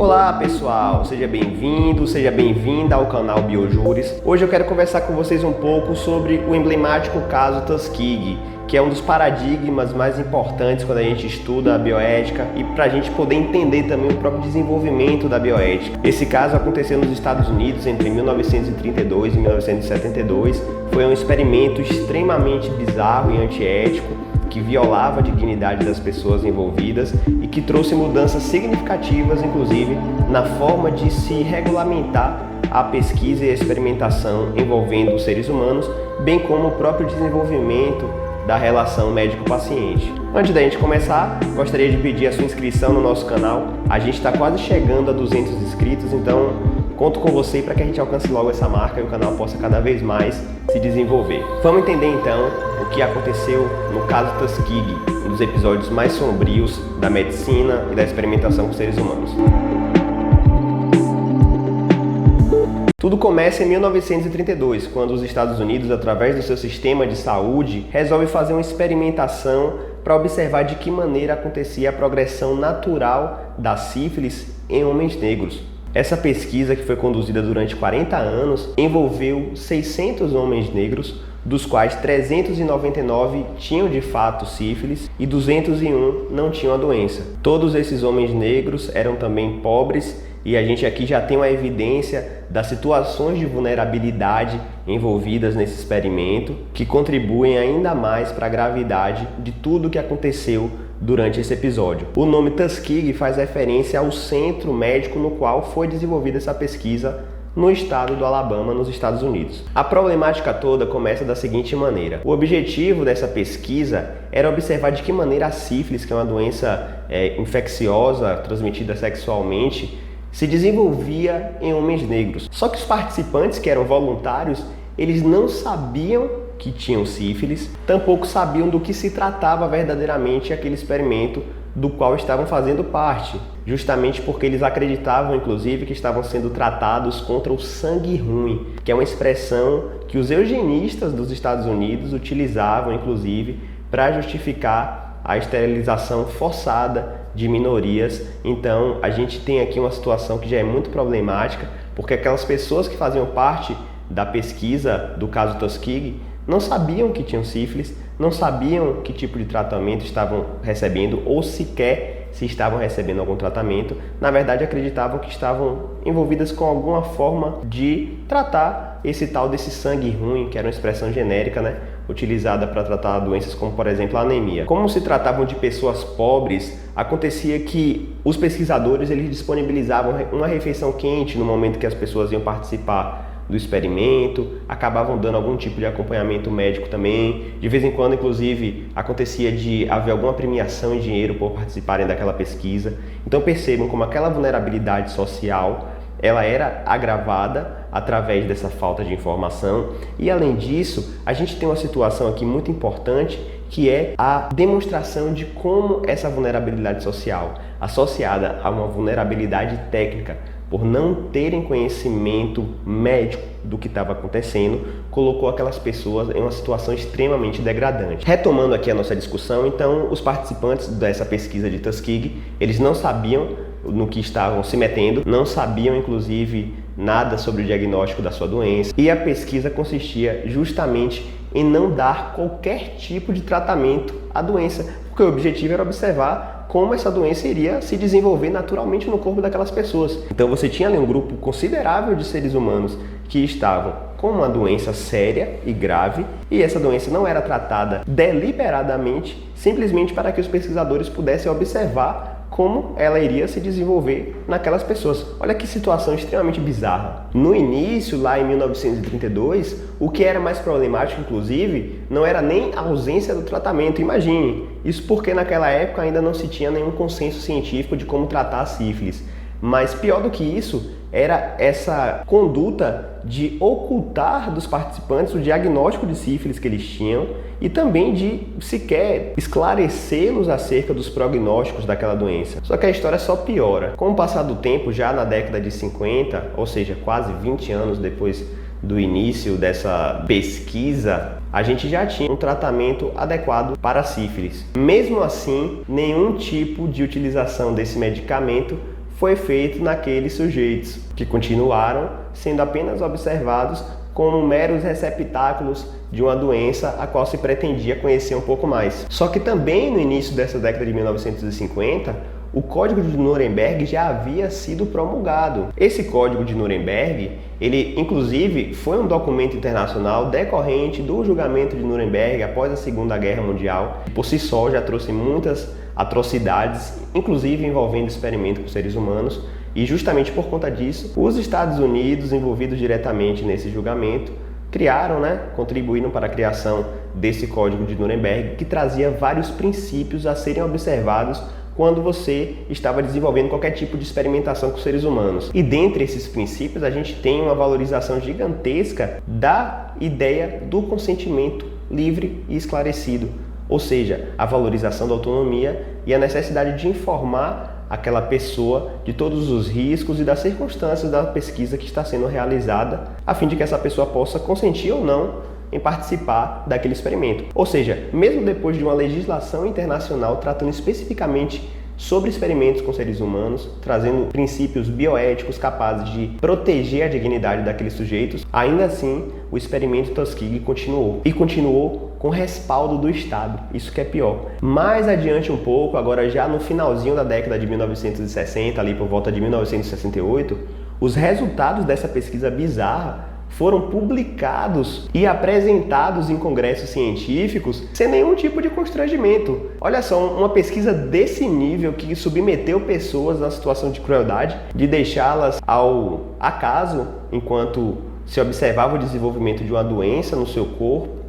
Olá pessoal, seja bem-vindo, seja bem-vinda ao canal Biojuris. Hoje eu quero conversar com vocês um pouco sobre o emblemático caso Tuskegee, que é um dos paradigmas mais importantes quando a gente estuda a bioética e para a gente poder entender também o próprio desenvolvimento da bioética. Esse caso aconteceu nos Estados Unidos entre 1932 e 1972, foi um experimento extremamente bizarro e antiético, que violava a dignidade das pessoas envolvidas e que trouxe mudanças significativas, inclusive, na forma de se regulamentar a pesquisa e a experimentação envolvendo os seres humanos, bem como o próprio desenvolvimento da relação médico-paciente. Antes da gente começar, gostaria de pedir a sua inscrição no nosso canal. A gente está quase chegando a 200 inscritos, então conto com você para que a gente alcance logo essa marca e o canal possa cada vez mais se desenvolver. Vamos entender então o que aconteceu no caso Tuskegee, um dos episódios mais sombrios da medicina e da experimentação com seres humanos. Tudo começa em 1932, quando os Estados Unidos, através do seu sistema de saúde, resolve fazer uma experimentação para observar de que maneira acontecia a progressão natural da sífilis em homens negros. Essa pesquisa, que foi conduzida durante 40 anos, envolveu 600 homens negros, dos quais 399 tinham de fato sífilis e 201 não tinham a doença. Todos esses homens negros eram também pobres e a gente aqui já tem uma evidência das situações de vulnerabilidade envolvidas nesse experimento, que contribuem ainda mais para a gravidade de tudo o que aconteceu durante esse episódio. O nome Tuskegee faz referência ao centro médico no qual foi desenvolvida essa pesquisa no estado do Alabama, nos Estados Unidos. A problemática toda começa da seguinte maneira. O objetivo dessa pesquisa era observar de que maneira a sífilis, que é uma doença infecciosa transmitida sexualmente, se desenvolvia em homens negros. Só que os participantes, que eram voluntários, eles não sabiam que tinham sífilis, tampouco sabiam do que se tratava verdadeiramente aquele experimento do qual estavam fazendo parte, justamente porque eles acreditavam, inclusive, que estavam sendo tratados contra o sangue ruim, que é uma expressão que os eugenistas dos Estados Unidos utilizavam, inclusive, para justificar a esterilização forçada de minorias. Então, a gente tem aqui uma situação que já é muito problemática, porque aquelas pessoas que faziam parte da pesquisa do caso Tuskegee não sabiam que tinham sífilis, não sabiam que tipo de tratamento estavam recebendo ou sequer se estavam recebendo algum tratamento. Na verdade, acreditavam que estavam envolvidas com alguma forma de tratar esse tal desse sangue ruim, que era uma expressão genérica, né, utilizada para tratar doenças como, por exemplo, a anemia. Como se tratavam de pessoas pobres, acontecia que os pesquisadores eles disponibilizavam uma refeição quente no momento que as pessoas iam participar do experimento, acabavam dando algum tipo de acompanhamento médico também. De vez em quando, inclusive, acontecia de haver alguma premiação em dinheiro por participarem daquela pesquisa. Então percebam como aquela vulnerabilidade social ela era agravada através dessa falta de informação. E além disso, a gente tem uma situação aqui muito importante, que é a demonstração de como essa vulnerabilidade social, associada a uma vulnerabilidade técnica, por não terem conhecimento médico do que estava acontecendo, colocou aquelas pessoas em uma situação extremamente degradante. Retomando aqui a nossa discussão, então, os participantes dessa pesquisa de Tuskegee, eles não sabiam no que estavam se metendo, não sabiam, inclusive, nada sobre o diagnóstico da sua doença, e a pesquisa consistia justamente em não dar qualquer tipo de tratamento à doença, porque o objetivo era observar como essa doença iria se desenvolver naturalmente no corpo daquelas pessoas. Então você tinha ali um grupo considerável de seres humanos que estavam com uma doença séria e grave, e essa doença não era tratada deliberadamente, simplesmente para que os pesquisadores pudessem observar como ela iria se desenvolver naquelas pessoas. Olha que situação extremamente bizarra. No início, lá em 1932, o que era mais problemático, inclusive, não era nem a ausência do tratamento. Imagine, isso porque naquela época ainda não se tinha nenhum consenso científico de como tratar a sífilis. Mas pior do que isso, era essa conduta de ocultar dos participantes o diagnóstico de sífilis que eles tinham e também de sequer esclarecê-los acerca dos prognósticos daquela doença. Só que a história só piora. Com o passar do tempo, já na década de 50, ou seja, quase 20 anos depois do início dessa pesquisa, a gente já tinha um tratamento adequado para a sífilis. Mesmo assim, nenhum tipo de utilização desse medicamento foi feito naqueles sujeitos, que continuaram sendo apenas observados como meros receptáculos de uma doença a qual se pretendia conhecer um pouco mais. Só que também no início dessa década de 1950, o Código de Nuremberg já havia sido promulgado. Esse Código de Nuremberg, ele inclusive foi um documento internacional decorrente do julgamento de Nuremberg após a Segunda Guerra Mundial. Por si só já trouxe muitas atrocidades, inclusive envolvendo experimento com seres humanos, e justamente por conta disso, os Estados Unidos, envolvidos diretamente nesse julgamento, contribuíram para a criação desse Código de Nuremberg, que trazia vários princípios a serem observados quando você estava desenvolvendo qualquer tipo de experimentação com seres humanos. E dentre esses princípios, a gente tem uma valorização gigantesca da ideia do consentimento livre e esclarecido, ou seja, a valorização da autonomia e a necessidade de informar aquela pessoa de todos os riscos e das circunstâncias da pesquisa que está sendo realizada, a fim de que essa pessoa possa consentir ou não em participar daquele experimento. Ou seja, mesmo depois de uma legislação internacional tratando especificamente sobre experimentos com seres humanos, trazendo princípios bioéticos capazes de proteger a dignidade daqueles sujeitos, ainda assim o experimento Tuskegee continuou. E continuou com respaldo do Estado, isso que é pior. Mais adiante um pouco, agora já no finalzinho da década de 1960, ali por volta de 1968, os resultados dessa pesquisa bizarra foram publicados e apresentados em congressos científicos sem nenhum tipo de constrangimento. Olha só, uma pesquisa desse nível que submeteu pessoas na situação de crueldade, de deixá-las ao acaso enquanto se observava o desenvolvimento de uma doença no seu corpo,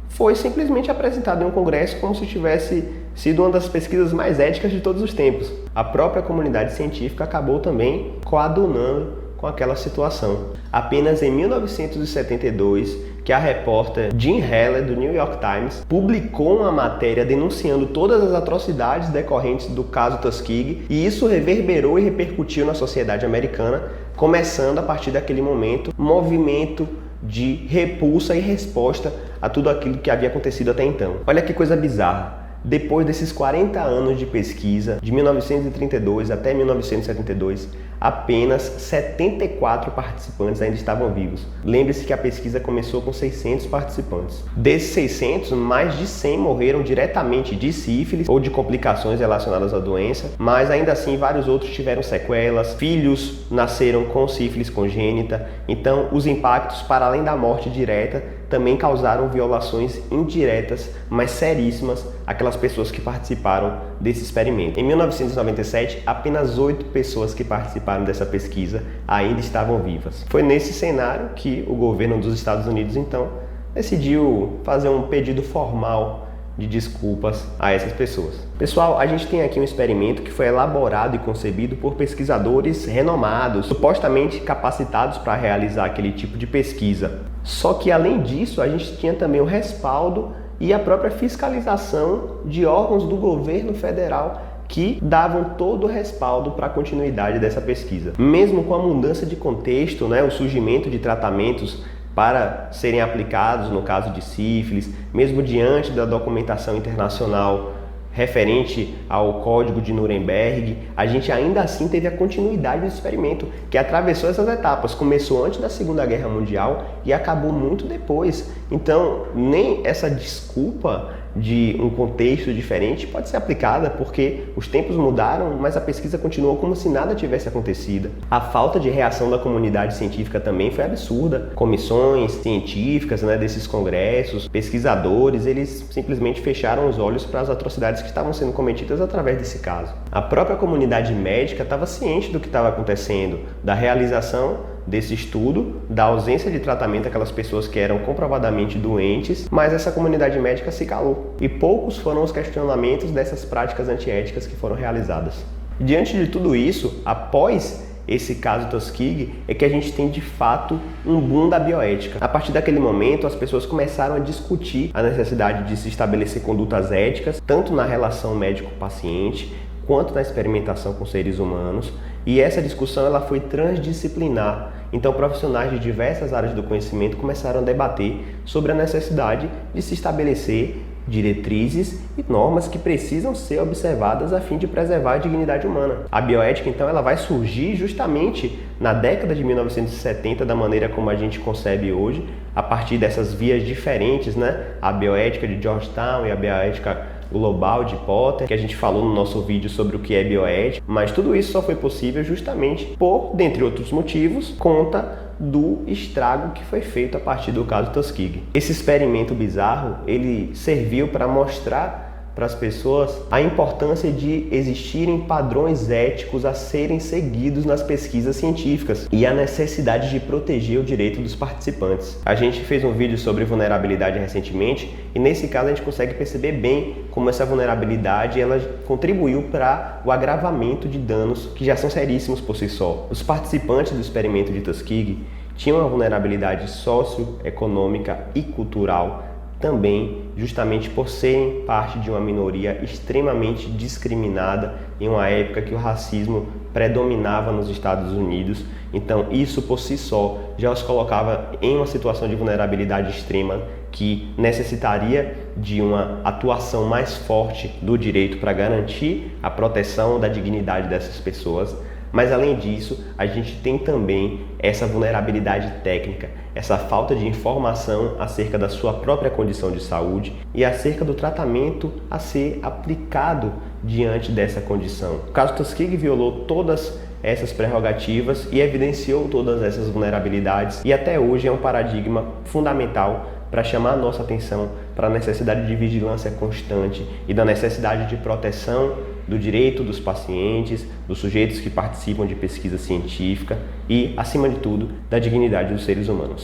foi simplesmente apresentado em um congresso como se tivesse sido uma das pesquisas mais éticas de todos os tempos. A própria comunidade científica acabou também coadunando com aquela situação. Apenas em 1972, que a repórter Jean Heller, do New York Times, publicou uma matéria denunciando todas as atrocidades decorrentes do caso Tuskegee, e isso reverberou e repercutiu na sociedade americana, começando a partir daquele momento um movimento de repulsa e resposta a tudo aquilo que havia acontecido até então. Olha que coisa bizarra. Depois desses 40 anos de pesquisa, de 1932 até 1972, apenas 74 participantes ainda estavam vivos. Lembre-se que a pesquisa começou com 600 participantes. Desses 600, mais de 100 morreram diretamente de sífilis ou de complicações relacionadas à doença, mas ainda assim vários outros tiveram sequelas, filhos nasceram com sífilis congênita. Então, os impactos, para além da morte direta, também causaram violações indiretas, mas seríssimas, àquelas pessoas que participaram desse experimento. Em 1997, apenas 8 pessoas que participaram dessa pesquisa ainda estavam vivas. Foi nesse cenário que o governo dos Estados Unidos, então, decidiu fazer um pedido formal de desculpas a essas pessoas. Pessoal, a gente tem aqui um experimento que foi elaborado e concebido por pesquisadores renomados, supostamente capacitados para realizar aquele tipo de pesquisa. Só que, além disso, a gente tinha também o respaldo e a própria fiscalização de órgãos do governo federal que davam todo o respaldo para a continuidade dessa pesquisa. Mesmo com a mudança de contexto, o surgimento de tratamentos para serem aplicados no caso de sífilis, mesmo diante da documentação internacional referente ao Código de Nuremberg, a gente ainda assim teve a continuidade do experimento, que atravessou essas etapas. Começou antes da Segunda Guerra Mundial e acabou muito depois. Então, nem essa desculpa de um contexto diferente pode ser aplicada, porque os tempos mudaram, mas a pesquisa continuou como se nada tivesse acontecido. A falta de reação da comunidade científica também foi absurda. Comissões científicas, desses congressos, pesquisadores, eles simplesmente fecharam os olhos para as atrocidades que estavam sendo cometidas através desse caso. A própria comunidade médica estava ciente do que estava acontecendo, da realização desse estudo, da ausência de tratamento àquelas pessoas que eram comprovadamente doentes, mas essa comunidade médica se calou. E poucos foram os questionamentos dessas práticas antiéticas que foram realizadas. Diante de tudo isso, após esse caso Tuskegee, é que a gente tem de fato um boom da bioética. A partir daquele momento, as pessoas começaram a discutir a necessidade de se estabelecer condutas éticas, tanto na relação médico-paciente, quanto na experimentação com seres humanos, e essa discussão ela foi transdisciplinar. Então, profissionais de diversas áreas do conhecimento começaram a debater sobre a necessidade de se estabelecer diretrizes e normas que precisam ser observadas a fim de preservar a dignidade humana. A bioética, então, ela vai surgir justamente na década de 1970, da maneira como a gente concebe hoje, a partir dessas vias diferentes, né? A bioética de Georgetown e a bioética global de Potter, que a gente falou no nosso vídeo sobre o que é bioética, mas tudo isso só foi possível justamente por, dentre outros motivos, conta do estrago que foi feito a partir do caso Tuskegee. Esse experimento bizarro, ele serviu para mostrar para as pessoas a importância de existirem padrões éticos a serem seguidos nas pesquisas científicas e a necessidade de proteger o direito dos participantes. A gente fez um vídeo sobre vulnerabilidade recentemente e nesse caso a gente consegue perceber bem como essa vulnerabilidade ela contribuiu para o agravamento de danos que já são seríssimos por si só. Os participantes do experimento de Tuskegee tinham uma vulnerabilidade socioeconômica e cultural também, justamente por serem parte de uma minoria extremamente discriminada em uma época que o racismo predominava nos Estados Unidos. Então, isso por si só já os colocava em uma situação de vulnerabilidade extrema que necessitaria de uma atuação mais forte do direito para garantir a proteção da dignidade dessas pessoas. Mas além disso, a gente tem também essa vulnerabilidade técnica, essa falta de informação acerca da sua própria condição de saúde e acerca do tratamento a ser aplicado diante dessa condição. O caso Tuskegee violou todas essas prerrogativas e evidenciou todas essas vulnerabilidades e até hoje é um paradigma fundamental para chamar a nossa atenção para a necessidade de vigilância constante e da necessidade de proteção do direito dos pacientes, dos sujeitos que participam de pesquisa científica e, acima de tudo, da dignidade dos seres humanos.